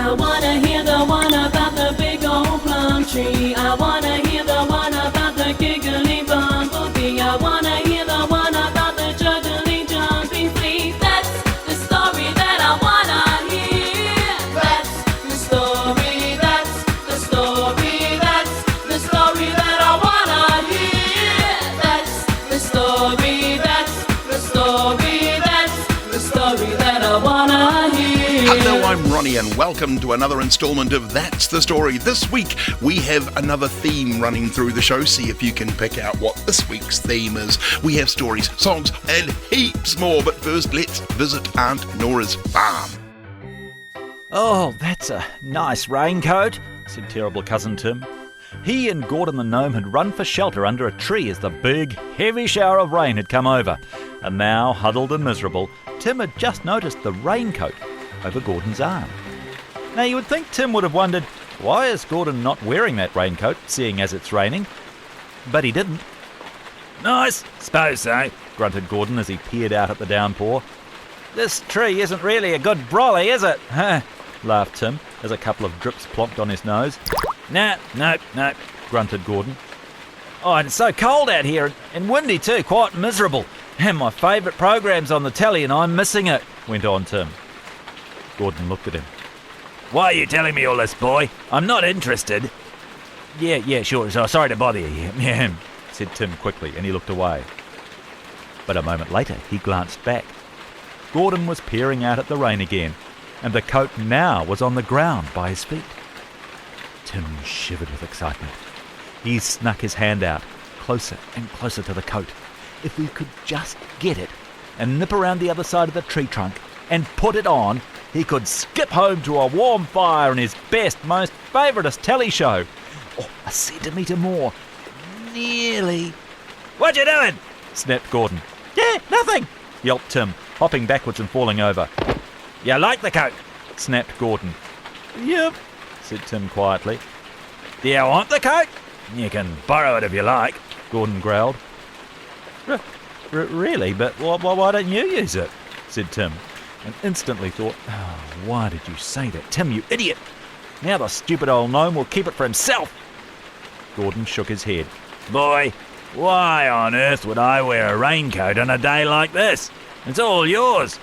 I wanna hear the one about the big old plum tree. I wanna hear the one about the giggly bumblebee. I wanna hear the one about the juggly jumping flea. That's the story that I wanna hear. That's the story, that's the story, that's the story that I wanna hear. That's the story, that's the story, that's the story that I wanna hear. Hello, I'm Ronnie and welcome to another instalment of That's the Story. This week we have another theme running through the show. See if you can pick out what this week's theme is. We have stories, songs and heaps more, but first let's visit Aunt Nora's farm. Oh, that's a nice raincoat, said terrible cousin Tim. He and Gordon the gnome had run for shelter under a tree as the big, heavy shower of rain had come over. And now, huddled and miserable, Tim had just noticed the raincoat over Gordon's arm. Now you would think Tim would have wondered, why is Gordon not wearing that raincoat, seeing as it's raining? But he didn't. Nice, suppose so, grunted Gordon as he peered out at the downpour. This tree isn't really a good brolly, is it? Huh? Laughed Tim as a couple of drips plonked on his nose. Nope, grunted Gordon. Oh, and it's so cold out here, and windy too, quite miserable. And my favourite program's on the telly and I'm missing it, went on Tim. Gordon looked at him. Why are you telling me all this, boy? I'm not interested. Yeah, sure, sorry to bother you, said Tim quickly, and he looked away. But a moment later, he glanced back. Gordon was peering out at the rain again, and the coat now was on the ground by his feet. Tim shivered with excitement. He snuck his hand out, closer and closer to the coat. If he could just get it and nip around the other side of the tree trunk and put it on, he could skip home to a warm fire and his best, most favouriteest telly show. Oh, a centimetre more. Nearly. What you doing? Snapped Gordon. Yeah, nothing, yelped Tim, hopping backwards and falling over. You like the coat? Snapped Gordon. Yep, said Tim quietly. Do you want the coat? You can borrow it if you like, Gordon growled. Really? But why don't you use it? Said Tim, and instantly thought, oh, why did you say that, Tim, you idiot? Now the stupid old gnome will keep it for himself. Gordon shook his head. Boy, why on earth would I wear a raincoat on a day like this? It's all yours.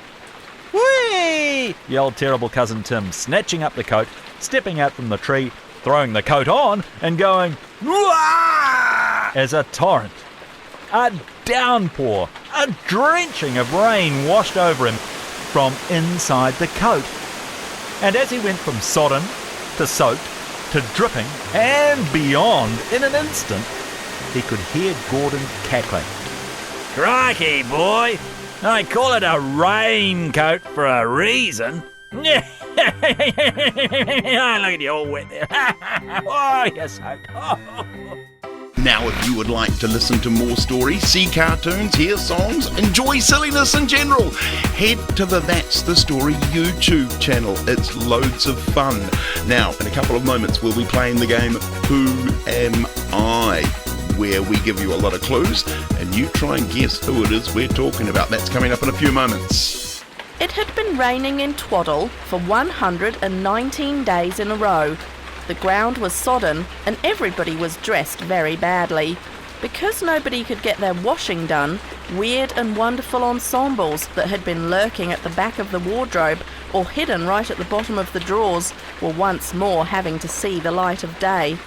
Whee! Yelled terrible cousin Tim, snatching up the coat, stepping out from the tree, throwing the coat on, and going, Wah! As a torrent. A downpour, a drenching of rain washed over him from inside the coat. And as he went from sodden to soaked to dripping and beyond in an instant, he could hear Gordon cackling. Crikey, boy! I call it a raincoat for a reason. Look at you all wet there. Oh, you're soaked. Now, if you would like to listen to more stories, see cartoons, hear songs, enjoy silliness in general, head to the That's the Story YouTube channel. It's loads of fun. Now, in a couple of moments, we'll be playing the game Who Am I?, where we give you a lot of clues and you try and guess who it is we're talking about. That's coming up in a few moments. It had been raining in Twaddle for 119 days in a row. The ground was sodden and everybody was dressed very badly. Because nobody could get their washing done, weird and wonderful ensembles that had been lurking at the back of the wardrobe or hidden right at the bottom of the drawers were once more having to see the light of day.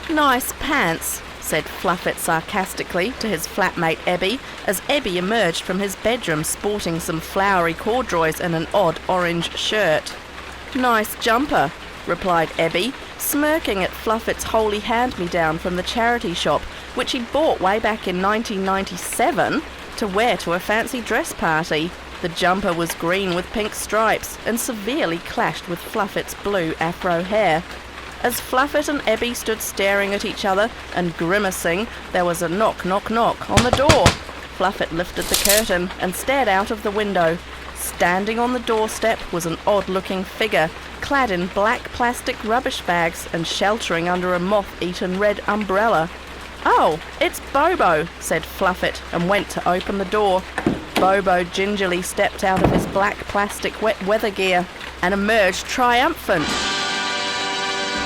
Nice pants, said Fluffet sarcastically to his flatmate Ebby, as Ebby emerged from his bedroom sporting some flowery corduroys and an odd orange shirt. Nice jumper, replied Ebby, smirking at Fluffet's holy hand-me-down from the charity shop, which he'd bought way back in 1997 to wear to a fancy dress party. The jumper was green with pink stripes and severely clashed with Fluffet's blue afro hair. As Fluffet and Ebby stood staring at each other and grimacing, there was a knock, knock, knock on the door. Fluffet lifted the curtain and stared out of the window. Standing on the doorstep was an odd-looking figure, clad in black plastic rubbish bags and sheltering under a moth-eaten red umbrella. "Oh, it's Bobo," said Fluffet, and went to open the door. Bobo gingerly stepped out of his black plastic wet weather gear. and emerged triumphant,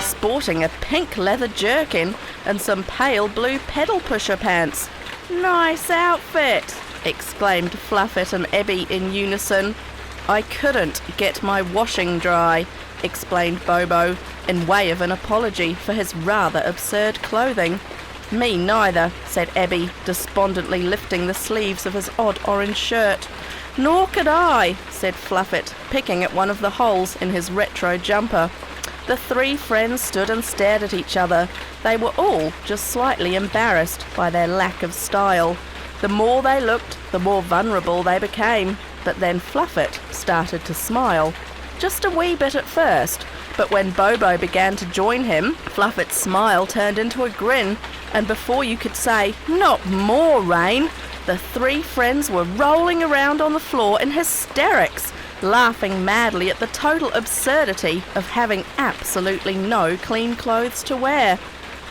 sporting a pink leather jerkin and some pale blue pedal pusher pants. "Nice outfit!" exclaimed Fluffet and Ebby in unison. "I couldn't get my washing dry," explained Bobo, in way of an apology for his rather absurd clothing. "Me neither," said Ebby, despondently lifting the sleeves of his odd orange shirt. "Nor could I," said Fluffet, picking at one of the holes in his retro jumper. The three friends stood and stared at each other. They were all just slightly embarrassed by their lack of style. The more they looked, the more vulnerable they became. But then Fluffet started to smile. Just a wee bit at first, but when Bobo began to join him, Fluffet's smile turned into a grin, and before you could say, "Not more, Rain," the three friends were rolling around on the floor in hysterics, laughing madly at the total absurdity of having absolutely no clean clothes to wear.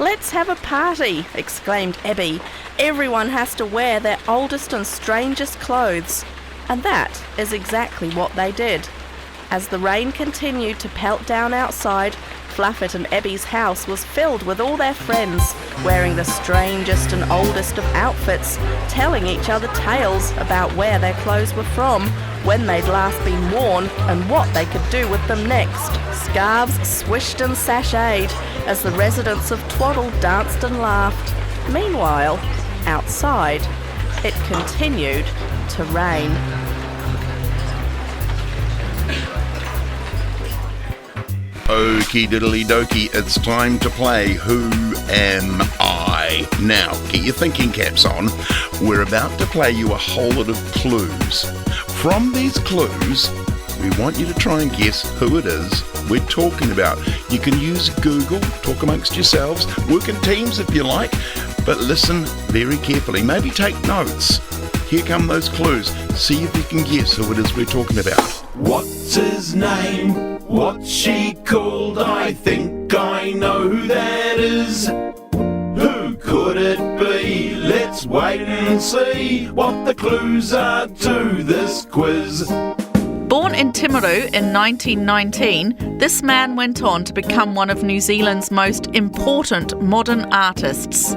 "Let's have a party," exclaimed Ebby. "Everyone has to wear their oldest and strangest clothes." And that is exactly what they did. As the rain continued to pelt down outside, Fluffet and Ebby's house was filled with all their friends, wearing the strangest and oldest of outfits, telling each other tales about where their clothes were from, when they'd last been worn, and what they could do with them next. Scarves swished and sashayed as the residents of Twaddle danced and laughed. Meanwhile, outside, it continued to rain. Okie diddly dokey, it's time to play Who Am I? Now, get your thinking caps on. We're about to play you a whole lot of clues. From these clues, we want you to try and guess who it is we're talking about. You can use Google, talk amongst yourselves, work in teams if you like, but listen very carefully. Maybe take notes. Here come those clues. See if you can guess who it is we're talking about. What's his name? What's she called? I think I know who that is. Who could it be? Let's wait and see what the clues are to this quiz. Born in Timaru in 1919, this man went on to become one of New Zealand's most important modern artists.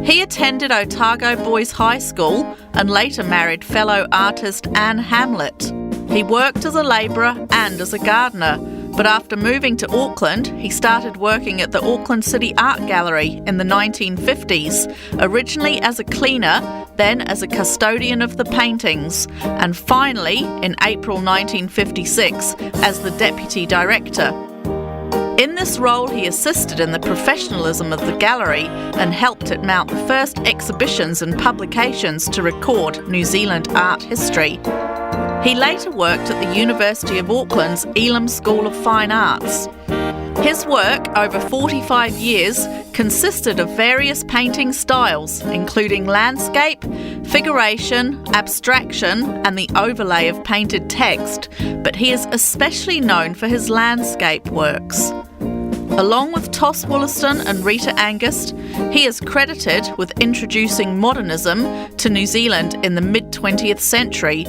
He attended Otago Boys High School and later married fellow artist Anne Hamlet. He worked as a labourer and as a gardener, but after moving to Auckland, he started working at the Auckland City Art Gallery in the 1950s, originally as a cleaner, then as a custodian of the paintings, and finally, in April 1956, as the deputy director. In this role, he assisted in the professionalism of the gallery and helped it mount the first exhibitions and publications to record New Zealand art history. He later worked at the University of Auckland's Elam School of Fine Arts. His work, over 45 years, consisted of various painting styles, including landscape, figuration, abstraction, and the overlay of painted text, but he is especially known for his landscape works. Along with Toss Wollaston and Rita Angus, he is credited with introducing modernism to New Zealand in the mid-20th century.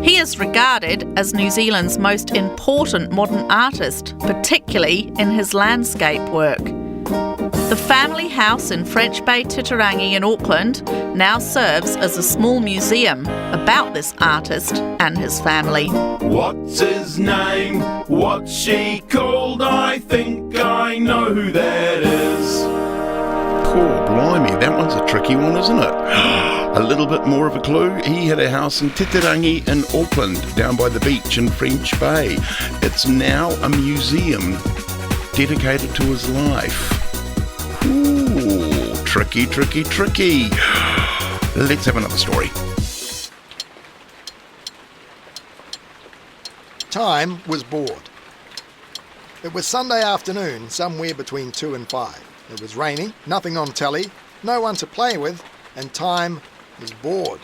He is regarded as New Zealand's most important modern artist, particularly in his landscape work. The family house in French Bay Titirangi in Auckland now serves as a small museum about this artist and his family. What's his name? What's she called? I think I know who that is. Cool, blimey, that one's a tricky one, isn't it? A little bit more of a clue. He had a house in Titirangi in Auckland, down by the beach in French Bay. It's now a museum dedicated to his life. Ooh, tricky, tricky, tricky. Let's have another story. Time was bored. It was Sunday afternoon, somewhere between 2 and 5. It was raining, nothing on telly, no one to play with, and Time was bored.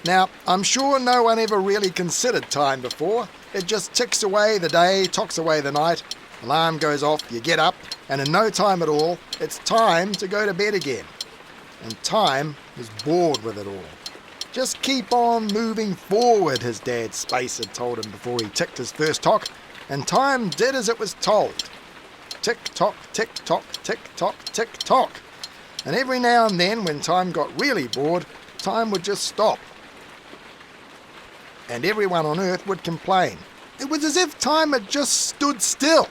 Now, I'm sure no one ever really considered time before. It just ticks away the day, tocks away the night, alarm goes off, you get up, and in no time at all, it's time to go to bed again. And Time was bored with it all. Just keep on moving forward, his dad Space had told him before he ticked his first tock. and time did as it was told. Tick-tock, tick-tock, tick-tock, tick-tock. And every now and then, when time got really bored, time would just stop. And everyone on Earth would complain. It was as if time had just stood still.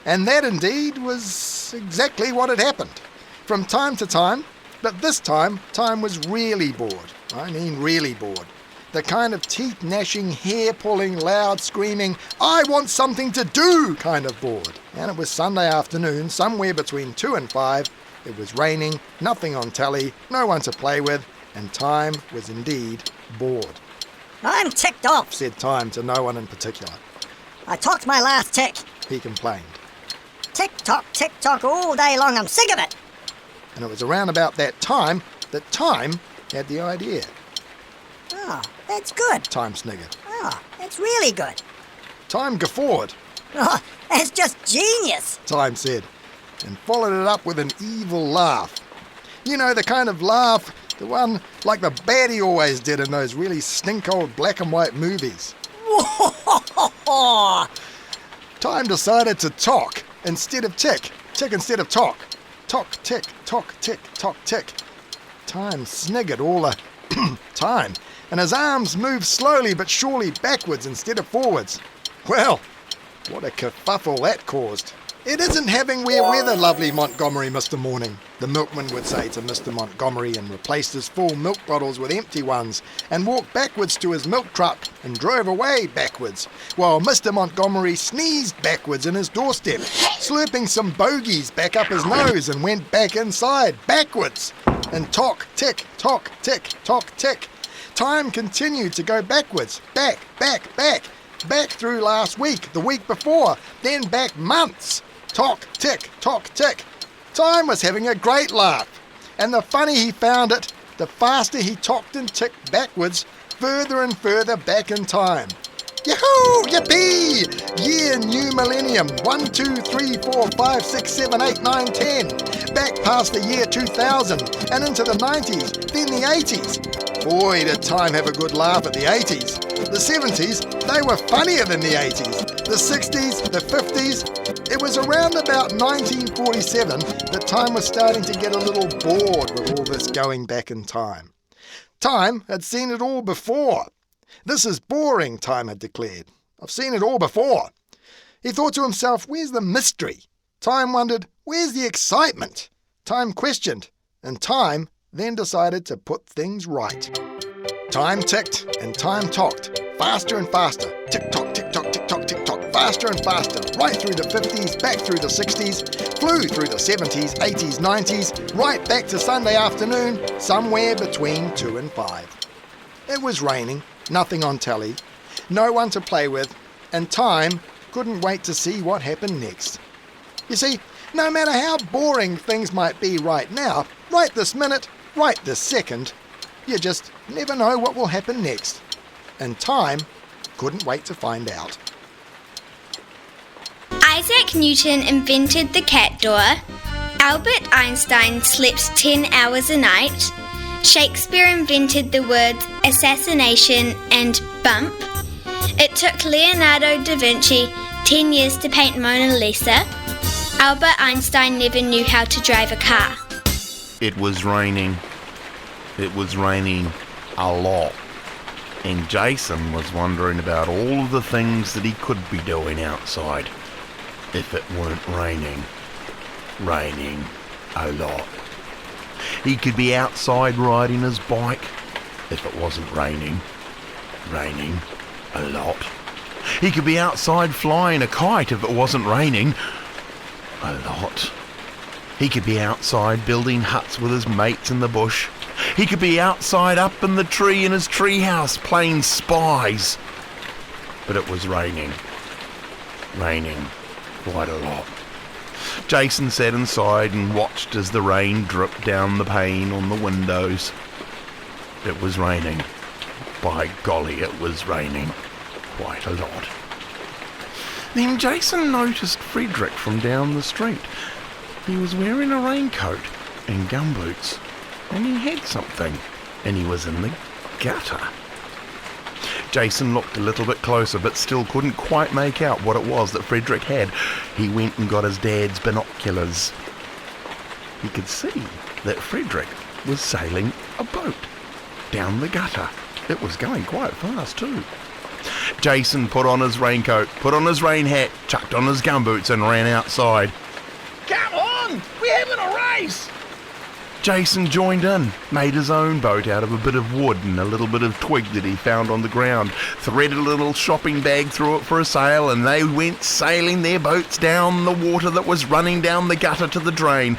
And that indeed was exactly what had happened. From time to time, but this time, time was really bored. I mean really bored. The kind of teeth-gnashing, hair-pulling, loud screaming, I want something to do kind of bored. And it was Sunday afternoon, somewhere between 2 and 5. It was raining, nothing on telly, no one to play with, and time was indeed bored. I'm ticked off, Said time to no one in particular. I talked my last tick. He complained. Tick-tock all day long, I'm sick of it. And it was around about that time that time had the idea. Oh, that's good. Time sniggered. Oh, that's really good. Time guffawed, Oh, that's just genius. time said, and followed it up with an evil laugh. You know, the kind of laugh, the one like the baddie always did in those really stink-old black and white movies. Oh, Time decided to talk instead of tick, tick instead of talk. Talk, tick, talk, tick. Time sniggered all the time, and his arms moved slowly but surely backwards instead of forwards. Well, what a kerfuffle that caused. It isn't having wear weather, lovely Montgomery, Mr. Morning, the milkman would say to Mr. Montgomery, and replaced his full milk bottles with empty ones, and walked backwards to his milk truck and drove away backwards, while Mr. Montgomery sneezed backwards in his doorstep, slurping some bogies back up his nose, and went back inside, backwards. And talk, tick, tick. Time continued to go backwards, back, back through last week, the week before, then back months. Talk, tick. Time was having a great laugh, and the funny he found it, the faster he talked and ticked backwards, further and further back in time. Yahoo! Yippee! Year new millennium. 1, 2, 3, 4, 5, 6, 7, 8, 9, 10. Back past the year 2000 and into the 90s, then the 80s. Boy, did time have a good laugh at the 80s. The 70s, they were funnier than the 80s. The 60s, the 50s. It was around about 1947 that time was starting to get a little bored with all this going back in time. Time had seen it all before. This is boring, Time had declared. I've seen it all before. He thought to himself, where's the mystery? Time wondered, where's the excitement? Time questioned, and Time then decided to put things right. Time ticked and time talked, faster and faster. Tick-tock, tick-tock, tick-tock, tick-tock, faster and faster, right through the 50s, back through the 60s, flew through the 70s, 80s, 90s, right back to Sunday afternoon, somewhere between 2 and 5. It was raining, nothing on telly, no one to play with, and Time couldn't wait to see what happened next. You see, no matter how boring things might be right now, right this minute, right this second, you just never know what will happen next. And Time couldn't wait to find out. Isaac Newton invented the cat door. Albert Einstein slept 10 hours a night. Shakespeare invented the words assassination and bump. It took Leonardo da Vinci 10 years to paint Mona Lisa. Albert Einstein never knew how to drive a car. It was raining. It was raining a lot. And Jason was wondering about all of the things that he could be doing outside if it weren't raining. Raining a lot. He could be outside riding his bike if it wasn't raining. Raining a lot. He could be outside flying a kite if it wasn't raining. A lot. He could be outside building huts with his mates in the bush. He could be outside up in the tree in his treehouse playing spies. But it was raining. Raining quite a lot. Jason sat inside and watched as the rain dripped down the pane on the windows. It was raining. By golly, it was raining quite a lot. Then Jason noticed Frederick from down the street. He was wearing a raincoat and gumboots, and he had something, and he was in the gutter. Jason looked a little bit closer, but still couldn't quite make out what it was that Frederick had. He went and got his dad's binoculars. He could see that Frederick was sailing a boat down the gutter. It was going quite fast too. Jason put on his raincoat, put on his rain hat, chucked on his gumboots and ran outside. "Come on, we're having a race!" Jason joined in, made his own boat out of a bit of wood and a little bit of twig that he found on the ground, threaded a little shopping bag through it for a sail, and they went sailing their boats down the water that was running down the gutter to the drain.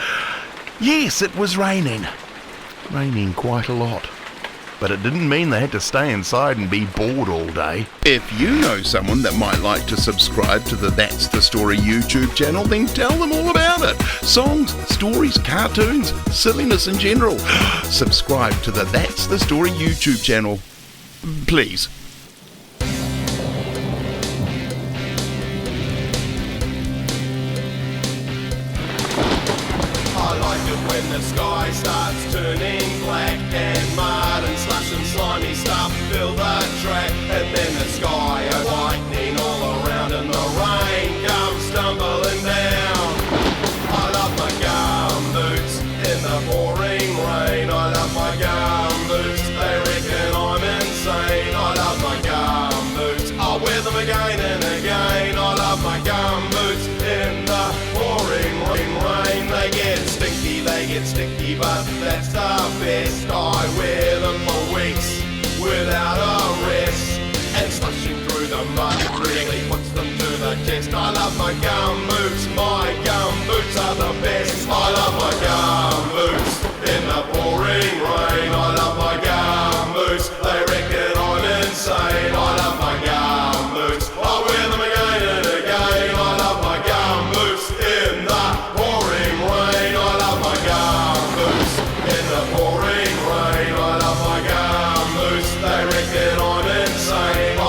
Yes, it was raining. Raining quite a lot. But it didn't mean they had to stay inside and be bored all day. If you know someone that might like to subscribe to the That's the Story YouTube channel, then tell them all about it. Songs, stories, cartoons, silliness in general. Subscribe to the That's the Story YouTube channel, please. When the sky starts turning black and mud and slush and slimy stuff fill the track, and then the sky is lightning all around and the rain comes stumbling down. I love my gum boots in the pouring rain. I love my gum boots, they reckon I'm insane. I love my gum boots, I'll wear them again and again. I love my gum boots in the pouring rain. They get sticky, but that's the best. I wear them for weeks without a rest, and slushing through the mud really puts them to the test. I love my gum boots are the best. I love my gum boots in the pouring rain. I love my gum boots, they reckon I'm insane. I love my gum boots, I wear them again and again. I love my gum boots in the pouring rain. I love my gum boots in the pouring rain. I love my gum boots, they reckon I'm insane. I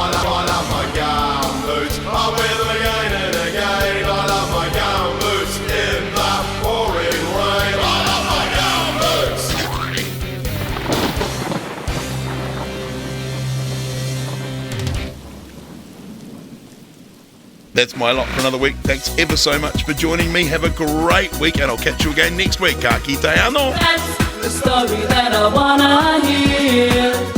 love my gum boots, I wear them again and again. I love my gum boots in the pouring rain. I love my gum boots. That's my lot for another week. Thanks ever so much for joining me. Have a great week, and I'll catch you again next week. Ka kite anō. That's the story that I wanna hear.